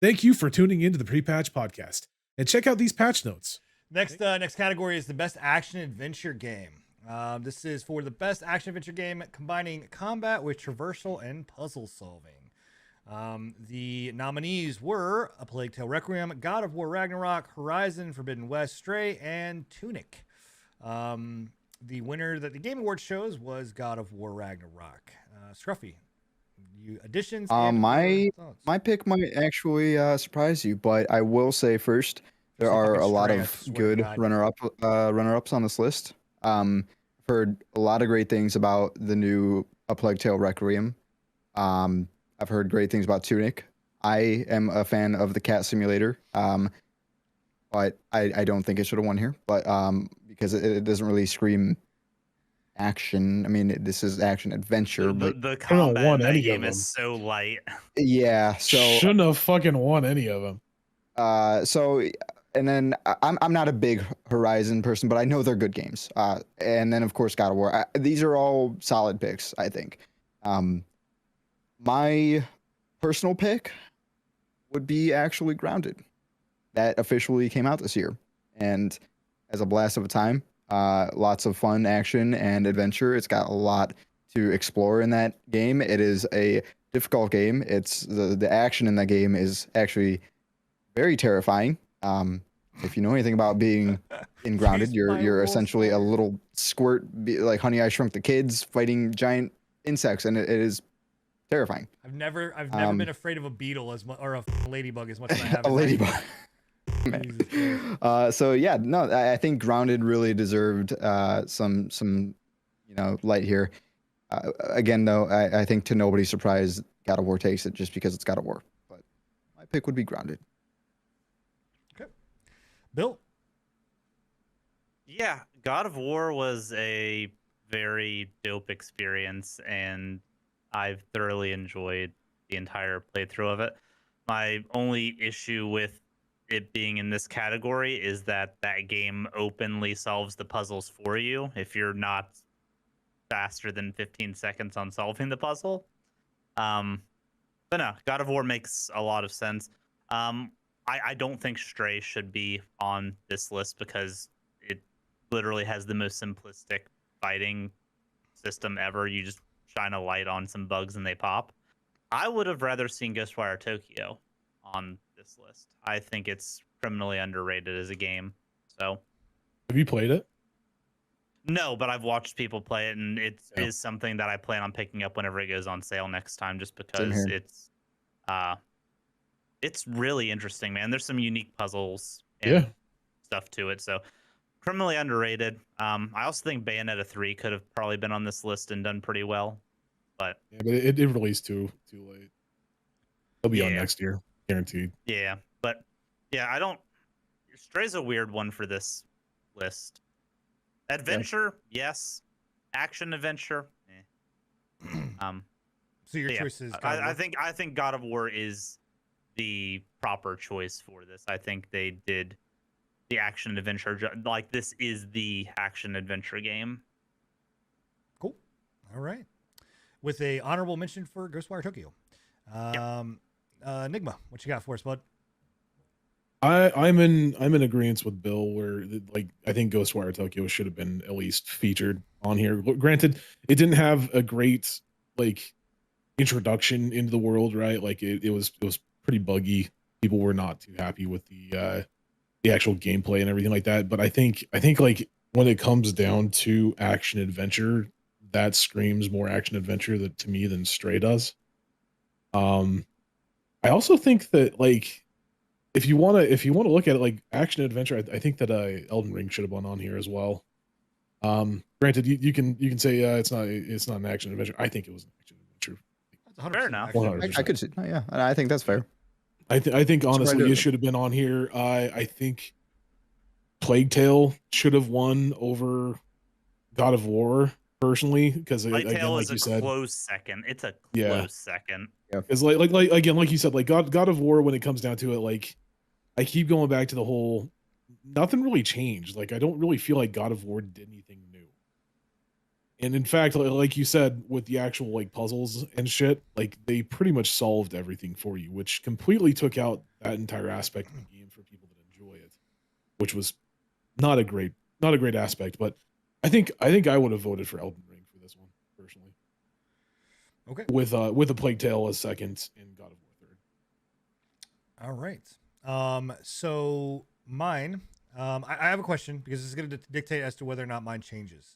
Thank you for tuning into the Pre-Patch Podcast, and check out these patch notes. Next category is the best action adventure game. This is for the best action adventure game combining combat with traversal and puzzle solving. The nominees were A Plague Tale Requiem, God of War Ragnarok, Horizon Forbidden West, Stray, and Tunic. The winner that the Game Awards chose was God of War Ragnarok. Scruffy, additions? My pick might actually surprise you, but I will say first there are a lot of good runner-ups on this list. Heard a lot of great things about the new A Plague Tale Requiem. I've heard great things about Tunic. I am a fan of the cat simulator, but I don't think it should have won here. But because it doesn't really scream action. I mean, this is action adventure, but the combat in that game is so light. Yeah, so shouldn't have fucking won any of them. And then I'm not a big Horizon person, but I know they're good games. And then of course God of War. These are all solid picks, I think. My personal pick would be actually Grounded. That officially came out this year, and as a blast of a time. Lots of fun action and adventure. It's got a lot to explore in that game. It is a difficult game. It's the action in that game is actually very terrifying. If you know anything about being in Grounded, you're essentially a little squirt, like Honey, I Shrunk the Kids, fighting giant insects, and it is terrifying. I've never been afraid of a beetle as much, or a ladybug as much as I have. A ladybug. So yeah, no, I think Grounded really deserved some light here. Again, though, I think to nobody's surprise, God of War takes it just because it's God of War. But my pick would be Grounded. Okay, Bill. Yeah, God of War was a very dope experience, and I've thoroughly enjoyed the entire playthrough of it. My only issue with it being in this category is that game openly solves the puzzles for you if you're not faster than 15 seconds on solving the puzzle. But no, God of War makes a lot of sense. I don't think Stray should be on this list because it literally has the most simplistic fighting system ever. You just shine a light on some bugs and they pop. I would have rather seen Ghostwire Tokyo on this list. I think it's criminally underrated as a game. So, have you played it? No, but I've watched people play it, and it is something that I plan on picking up whenever it goes on sale next time, just because it's really interesting, man. There's some unique puzzles and stuff to it. So, criminally underrated. I also think Bayonetta 3 could have probably been on this list and done pretty well, but it released too late. It'll be on next year. Guaranteed. Yeah, but I don't. Stray's a weird one for this list. Adventure, yes. Action adventure. So your choice is. I think God of War is the proper choice for this. I think they did the action adventure. Like, this is the action adventure game. Cool. All right. With a honorable mention for Ghostwire Tokyo. Enigma, what you got for us, bud? I'm in agreement with Bill where I think Ghostwire Tokyo should have been at least featured on here. Granted, it didn't have a great introduction into the world, right? Like it was pretty buggy. People were not too happy with the actual gameplay and everything like that. But I think like when it comes down to action adventure, that screams more action adventure to me than Stray does. I also think that if you want to look at it like action adventure, I think that Elden Ring should have won on here as well. Granted, you can say it's not an action adventure. I think it was an action adventure. Fair enough. I could see, yeah, I think that's fair. I think honestly it should have been on here. I think Plague Tale should have won over God of War personally, because Plague Tale is a close second. It's a close second. Because like you said, like God of War, when it comes down to it, like I keep going back to the whole nothing really changed. Like I don't really feel like God of War did anything new. And in fact, like you said, with the actual like puzzles and shit, like they pretty much solved everything for you, which completely took out that entire aspect of the game for people that enjoy it, which was not a great aspect. But I think I would have voted for Elden Ring for this one personally. Okay. With a Plague Tale as second and God of War third. All right. So mine, I have a question because this is going to dictate as to whether or not mine changes.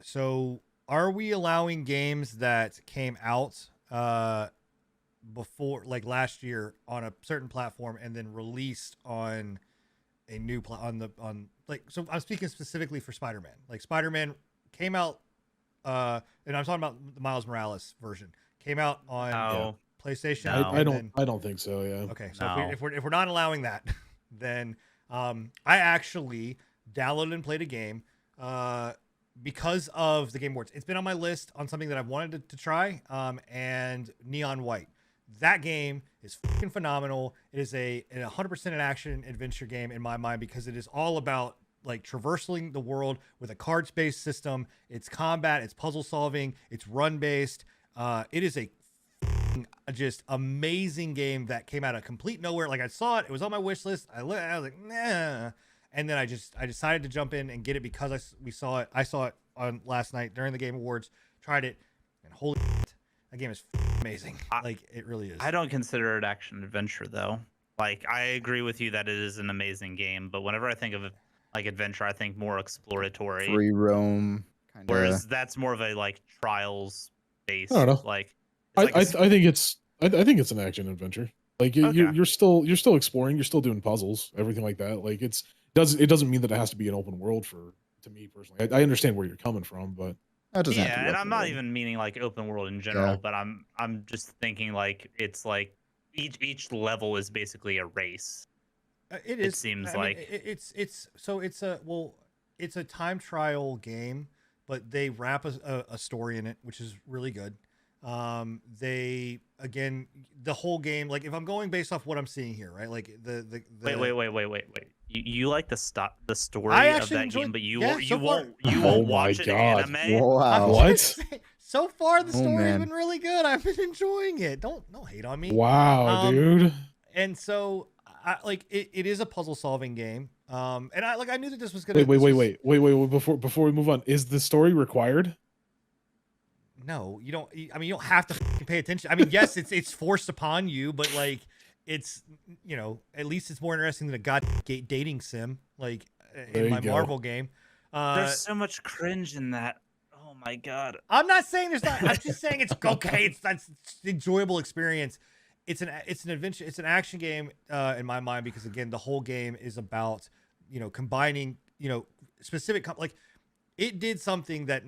So are we allowing games that came out before, like last year, on a certain platform and then released on a new so I'm speaking specifically for Spider-Man. Like Spider-Man came out, and I'm talking about the Miles Morales version, came out on PlayStation. No. I don't think so. Yeah. Okay, so No. if we're not allowing that, then I actually downloaded and played a game because of the Game Awards. It's been on my list on something that I've wanted to try, and Neon White. That game is fucking phenomenal. It is a 100% an action adventure game in my mind because it is all about like traversing the world with a cards-based system. It's combat, it's puzzle solving, it's run-based. It is a just amazing game that came out of complete nowhere. Like I saw it was on my wish list. I was like, nah, and then I decided to jump in and get it because I saw it on last night during the Game Awards. Tried it, and holy shit, that game is amazing. Like it really is. I don't consider it action adventure though. Like I agree with you that it is an amazing game, but whenever I think of like adventure, I think more exploratory. Free roam kind of. Whereas that's more of a like trials based. I don't know. Like I think it's an action adventure. Like you're still exploring, you're still doing puzzles, everything like that. Like it doesn't mean that it has to be an open world to me personally. I understand where you're coming from, but yeah, and I'm not even meaning like open world in general, but I'm just thinking like it's like each level is basically a race. It is. It seems it's a time trial game, but they wrap a story in it, which is really good. The whole game, like if I'm going based off what I'm seeing here, right? Like the wait. You like the story I of actually that enjoyed, game, but you so won't watch an anime. Wow. What? So far, the story's man. been really good. I've been enjoying it. Don't hate on me. Wow, dude. And so, it is a puzzle solving game. And I knew that this was gonna. Wait. Before we move on, is the story required? No, you don't. I mean, you don't have to pay attention. I mean, yes, it's forced upon you, but like, it's at least it's more interesting than a dating sim like in my Marvel game. There's so much cringe in that. Oh my god. I'm not saying there's not. I'm just saying it's okay. It's an enjoyable experience. It's an adventure. It's an action game in my mind because again, the whole game is about combining specific like it did something that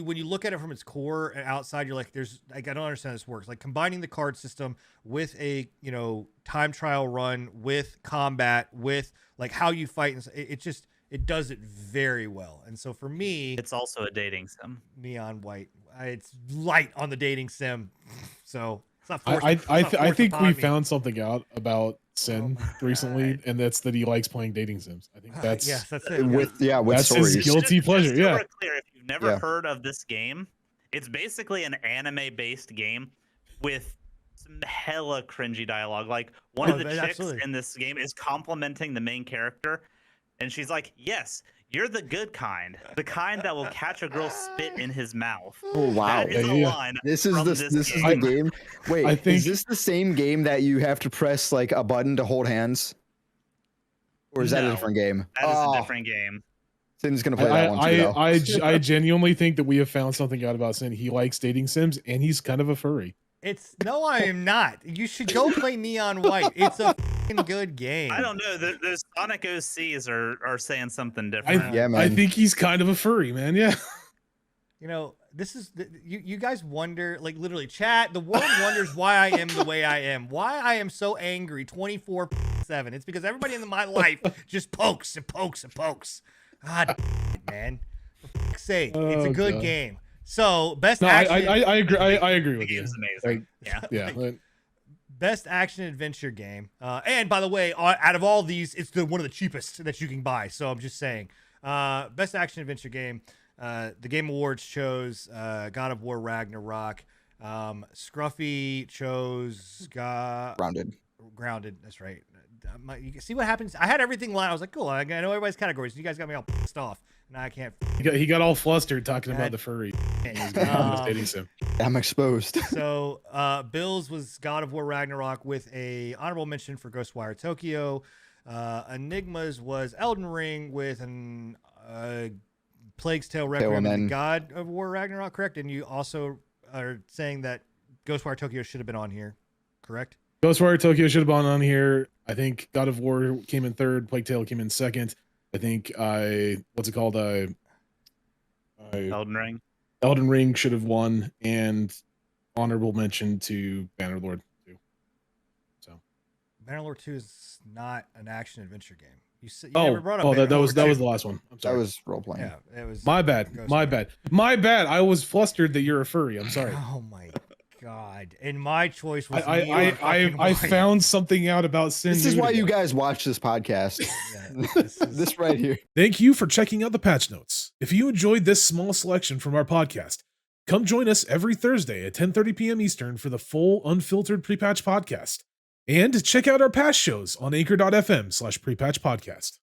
when you look at it from its core and outside, you're like, there's like I don't understand how this works. Like combining the card system with a time trial run with combat with like how you fight, and it does it very well. And so for me, it's also a dating sim. Neon White, it's light on the dating sim, so it's not. I think we found something out about Sin recently, God. and that's that he likes playing dating sims. I think that's yes, that's it. with that's stories. his guilty pleasure. Just so Yeah. we're clear, if you've never heard of this game, it's basically an anime-based game with some hella cringy dialogue. Like one of the chicks in this game is complimenting the main character, and she's like, "Yes, you're the good kind, the kind that will catch a girl spit in his mouth." Oh wow! That is a line. This is the game. Wait, is this the same game that you have to press like a button to hold hands, or is that a different game? That is a different game. Sin's gonna play that one too. Though. I genuinely think that we have found something out about Sin. He likes dating sims, and he's kind of a furry. No, I am not. You should go play Neon White. It's a fucking good game. I don't know. Those Sonic OCs are saying something different. Yeah, man. I think he's kind of a furry, man. Yeah. This is you guys wonder, like literally, chat. The world wonders why I am the way I am. Why I am so angry 24/7. It's because everybody in my life just pokes and pokes and pokes. God, man. For fuck's sake, it's a good game. So best action. I agree. I agree with The you. game's amazing. Yeah. Best action adventure game. And by the way, out of all these, it's one of the cheapest that you can buy. So I'm just saying. Best action adventure game. The Game Awards chose God of War Ragnarok. Scruffy chose grounded. That's right. You can see what happens. I had everything lined. I was like, cool. I know everybody's categories. You guys got me all pissed off. Now I can't. He got all flustered talking about the furry. I'm exposed. So Bill's was God of War Ragnarok with a honorable mention for Ghostwire Tokyo. Enigma's was Elden Ring with an Plague's Tale Requiem of the God of War Ragnarok, correct? And you also are saying that Ghostwire Tokyo should have been on here, correct? Ghostwire Tokyo should have been on here. I think God of War came in third. Plague Tale came in second. I think what's it called? Elden Ring. Elden Ring should have won, and honorable mention to Bannerlord 2. So Bannerlord 2 is not an action adventure game. You never brought up that was the last one. I'm sorry. That was role playing. Yeah, it was my bad. My bad. I was flustered that you're a furry. I'm sorry. Oh my God. And my choice was I found something out about sin. This is why you guys watch this podcast. Yeah, this right here. Thank you for checking out the patch notes. If you enjoyed this small selection from our podcast, come join us every Thursday at 10:30 p.m. Eastern for the full unfiltered pre-patch podcast. And check out our past shows on anchor.fm/prepatch podcast.